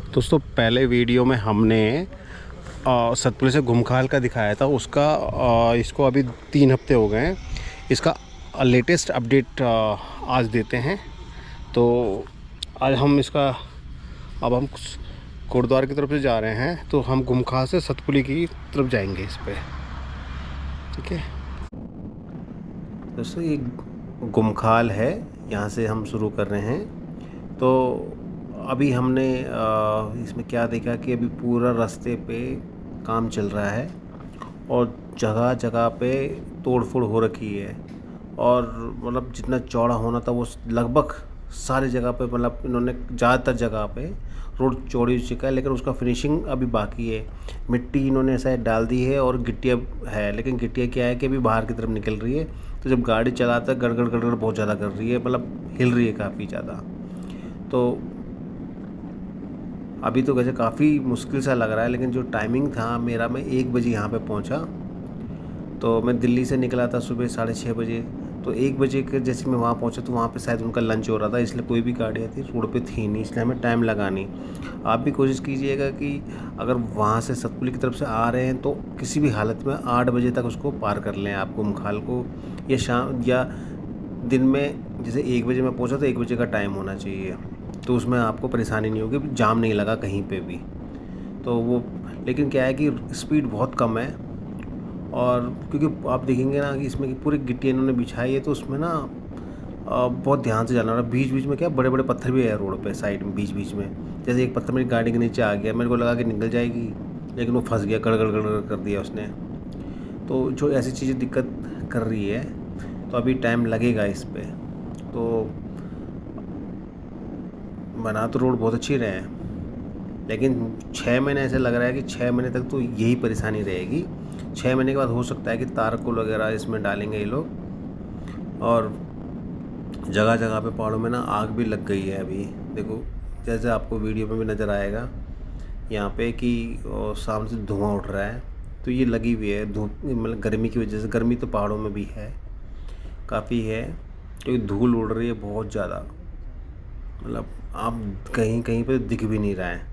दोस्तों पहले वीडियो में हमने सतपुली से घुमखाल का दिखाया था उसका इसको अभी 3 हफ्ते हो गए हैं। इसका लेटेस्ट अपडेट आज देते हैं। तो आज हम इसका अब हम गुरुद्वारे की तरफ से जा रहे हैं, तो हम घुमखाल से सतपुली की तरफ जाएंगे इस पे। ठीक है दोस्तों, ये घुमखाल है, यहाँ से हम शुरू कर रहे हैं। तो अभी हमने इसमें क्या देखा कि अभी पूरा रास्ते पे काम चल रहा है और जगह जगह पे तोड़ फोड़ हो रखी है। और मतलब जितना चौड़ा होना था वो लगभग सारी जगह पे, मतलब इन्होंने ज़्यादातर जगह पे रोड चौड़ी हो चुका है, लेकिन उसका फिनिशिंग अभी बाकी है। मिट्टी इन्होंने ऐसा डाल दी है और गिट्टियाँ है, लेकिन गिट्टियाँ क्या है कि अभी बाहर की तरफ निकल रही है। तो जब गाड़ी चलाता है गड़गड़ गड़गड़ बहुत ज़्यादा कर रही है, मतलब हिल रही है काफ़ी ज़्यादा। तो अभी तो वैसे काफ़ी मुश्किल सा लग रहा है, लेकिन जो टाइमिंग था मेरा, मैं 1 बजे यहाँ पे पहुँचा। तो मैं दिल्ली से निकला था सुबह 6:30 बजे। तो 1 बजे के जैसे मैं वहाँ पहुँचा तो वहाँ पे शायद उनका लंच हो रहा था, इसलिए कोई भी गाड़ियाँ थी रोड पे थी नहीं, इसलिए हमें टाइम लगा नहीं। आप भी कोशिश कीजिएगा कि अगर वहाँ से सतपुली की तरफ से आ रहे हैं तो किसी भी हालत में 8 बजे तक उसको पार कर लें आप घुमखाल को, या शाम या दिन में। जैसे 1 बजे मैं पहुँचा तो 1 बजे का टाइम होना चाहिए, तो उसमें आपको परेशानी नहीं होगी, जाम नहीं लगा कहीं पे भी। तो वो, लेकिन क्या है कि स्पीड बहुत कम है। और क्योंकि आप देखेंगे ना कि इसमें कि पूरी गिट्टी इन्होंने बिछाई है, तो उसमें ना बहुत ध्यान से जाना। और बीच बीच में क्या बड़े बड़े पत्थर भी है रोड पे साइड में, बीच बीच में। जैसे एक पत्थर मेरी गाड़ी के नीचे आ गया, मेरे को लगा कि निकल जाएगी, लेकिन वो फंस गया, गड़गड़ गड़गड़ कर दिया उसने। तो जो ऐसी चीज़ें दिक्कत कर रही है, तो अभी टाइम लगेगा इस पर। तो बना तो रोड बहुत अच्छी रहे हैं, लेकिन 6 महीने ऐसे लग रहा है कि 6 महीने तक तो यही परेशानी रहेगी। 6 महीने के बाद हो सकता है कि तारकोल वगैरह इसमें डालेंगे ये लोग। और जगह जगह पे पहाड़ों में ना आग भी लग गई है अभी। देखो, जैसे आपको वीडियो में भी नज़र आएगा यहाँ पे कि सामने से धुआं उठ रहा है, तो ये लगी हुई है धूप, मतलब गर्मी की वजह से। गर्मी तो पहाड़ों में भी है, काफ़ी है, क्योंकि धूल उड़ रही है बहुत ज़्यादा। मतलब आप कहीं कहीं पे दिख भी नहीं रहा है।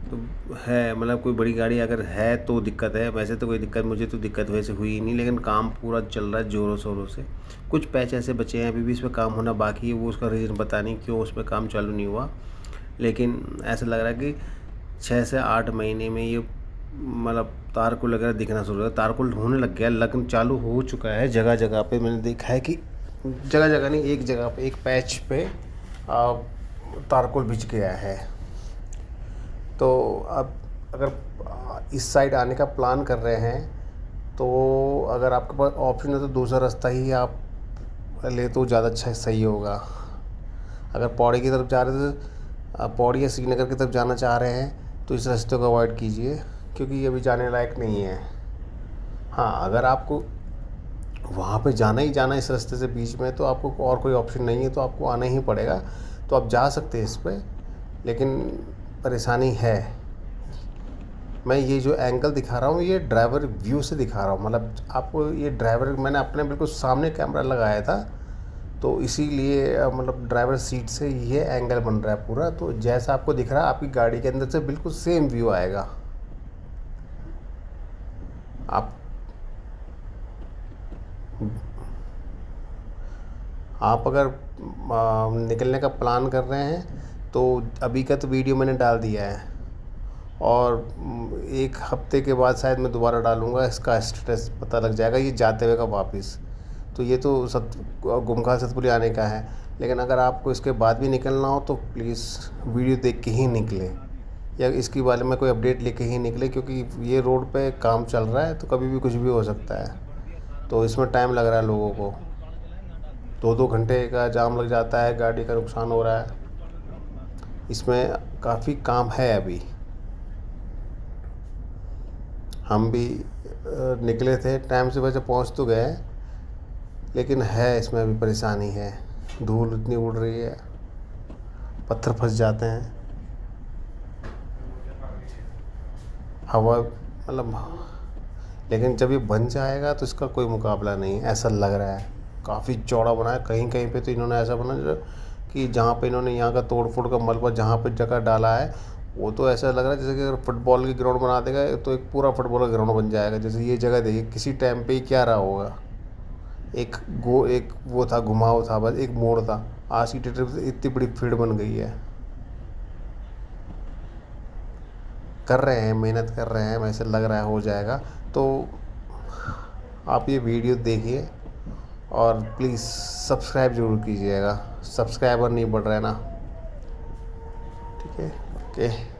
तो है, मतलब कोई बड़ी गाड़ी अगर है तो दिक्कत है, वैसे तो कोई दिक्कत, मुझे तो दिक्कत वैसे हुई ही नहीं। लेकिन काम पूरा चल रहा है ज़ोरों शोरों से। कुछ पैच ऐसे बचे हैं अभी भी, इस पर काम होना बाकी है, वो उसका रीज़न पता नहीं क्यों उस पर काम चालू नहीं हुआ। लेकिन ऐसा लग रहा है कि 6 से 8 महीने में ये मतलब तारकोल वगैरह दिखना शुरू हो, तारकोल होने लग गया, लगन चालू हो चुका है जगह जगह पे। मैंने देखा है कि जगह जगह नहीं, एक जगह पे, एक पैच पे तारकोल बिछ गया है। तो अब अगर इस साइड आने का प्लान कर रहे हैं, तो अगर आपके पास ऑप्शन है तो दूसरा रास्ता ही आप ले तो ज़्यादा अच्छा सही होगा। अगर पौड़ी की तरफ जा रहे थे, पौड़ी या श्रीनगर की तरफ जाना चाह रहे हैं, तो इस रास्ते को अवॉइड कीजिए, क्योंकि ये अभी जाने लायक नहीं है। हाँ, अगर आपको वहाँ पे जाना ही जाना इस रास्ते से बीच में, तो आपको और कोई ऑप्शन नहीं है, तो आपको आना ही पड़ेगा। तो आप जा सकते हैं इस पर, लेकिन परेशानी है। मैं ये जो एंगल दिखा रहा हूँ, ये ड्राइवर व्यू से दिखा रहा हूँ, मतलब आपको ये ड्राइवर, मैंने अपने बिल्कुल सामने कैमरा लगाया था, तो इसीलिए मतलब ड्राइवर सीट से ये एंगल बन रहा है पूरा। तो जैसा आपको दिख रहा है, आपकी गाड़ी के अंदर से बिल्कुल सेम व्यू आएगा। आप अगर निकलने का प्लान कर रहे हैं, तो अभी का तो वीडियो मैंने डाल दिया है, और 1 हफ्ते के बाद शायद मैं दोबारा डालूँगा, इसका स्टेटस पता लग जाएगा ये जाते हुए का वापस। तो ये तो घुमखाल सतपुली आने का है, लेकिन अगर आपको इसके बाद भी निकलना हो तो प्लीज़ वीडियो देख के ही निकलें, या इसके बारे में कोई अपडेट लेके ही निकले, क्योंकि ये रोड पे काम चल रहा है, तो कभी भी कुछ भी हो सकता है। तो इसमें टाइम लग रहा है लोगों को, 2-2 घंटे का जाम लग जाता है, गाड़ी का नुकसान हो रहा है। इसमें काफ़ी काम है अभी। हम भी निकले थे टाइम से, वैसे पहुंच तो गए, लेकिन है इसमें अभी परेशानी है। धूल इतनी उड़ रही है, पत्थर फंस जाते हैं, हवा, मतलब। लेकिन जब ये बन जाएगा तो इसका कोई मुकाबला नहीं, ऐसा लग रहा है। काफ़ी चौड़ा बना है, कहीं कहीं पे तो इन्होंने ऐसा बना जो कि जहाँ पे इन्होंने यहाँ का तोड़ फोड़ का मलबा जहाँ पे जगह डाला है, वो तो ऐसा लग रहा है जैसे कि अगर फुटबॉल की ग्राउंड बना देगा तो एक पूरा फुटबॉल का ग्राउंड बन जाएगा। जैसे ये जगह देखिए किसी टाइम पे ही क्या रहा होगा, एक वो था, घुमाव था, बस एक मोड़ था। आज की डेट में इतनी बड़ी फील्ड बन गई है। कर रहे हैं, मेहनत कर रहे हैं, वैसे लग रहा है हो जाएगा। तो आप ये वीडियो देखिए और प्लीज़ सब्सक्राइब ज़रूर कीजिएगा। सब्सक्राइबर नहीं बढ़ रहे हैं ना। ठीक है, ओके।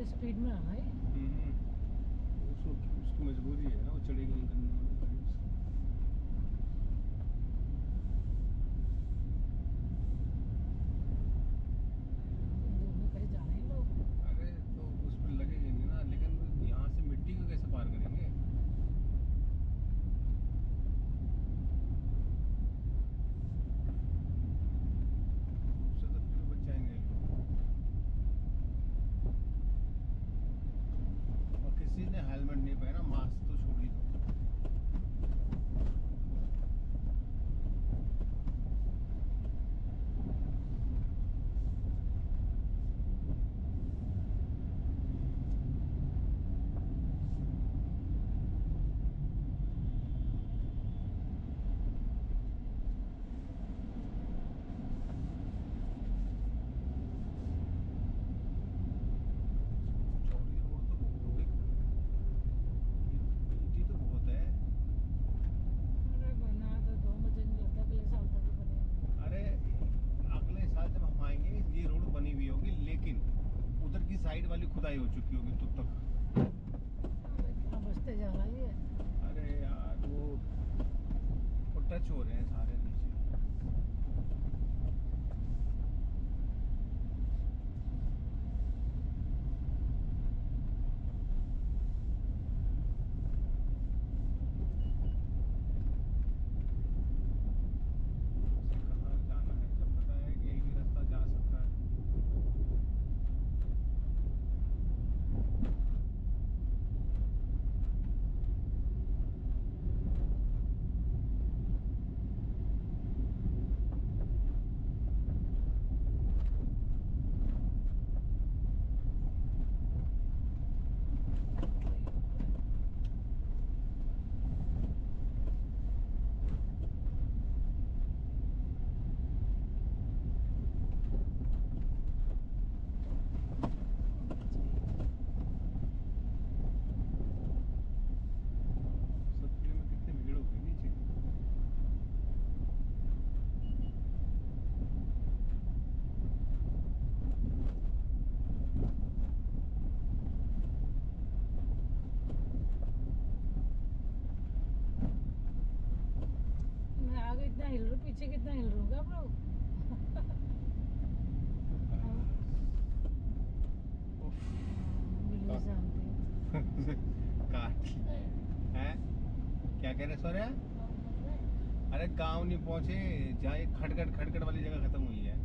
स्पीड में आ गए। उसकी मजबूरी है ना, वो चढ़ेगी नहीं करने वाली गाड़ी उसकी। दूर में कहीं जा रहे हैं लोग। अरे तो उस पर लगेंगे नहीं ना, लेकिन यहाँ से मिट्टी को कैसे पार करेंगे? उससे तो फिर भी बच जाएंगे ये लोग। और किसी ने हेलमेट नहीं पहना, मास्क तो छोड़ ही दो। चौड़ी रोड तो बहुत हो गई, ईटी तो बहुत है। अरे बना तो 2 मुझे नहीं लगता अगले साल तक ही बनेगा। अरे अगले साल जब हम आएंगे ये रोड बनी हुई होगी, लेकिन उधर की साइड वाली खुदाई हो चुकी होगी तब तक। अबे क्या बचते जा रहा है ये। अरे यार वो टच हो रहे हैं सारे नीचे। कहाँ जाना है जब पता है कि एक ही रास्ता जा सकता है। सतपुली में कितनी भीड़ होगी नीचे। मैं आगे इतना हिल रहा हूँ, पीछे कितना हिल रहा हूँ आप लोग। उफ, बिल्ली शांति। काट है। क्या कह रहे सौर्या? अरे गांव नहीं पहुंचे, जहाँ ये खटखट खटखट वाली जगह खत्म हुई है।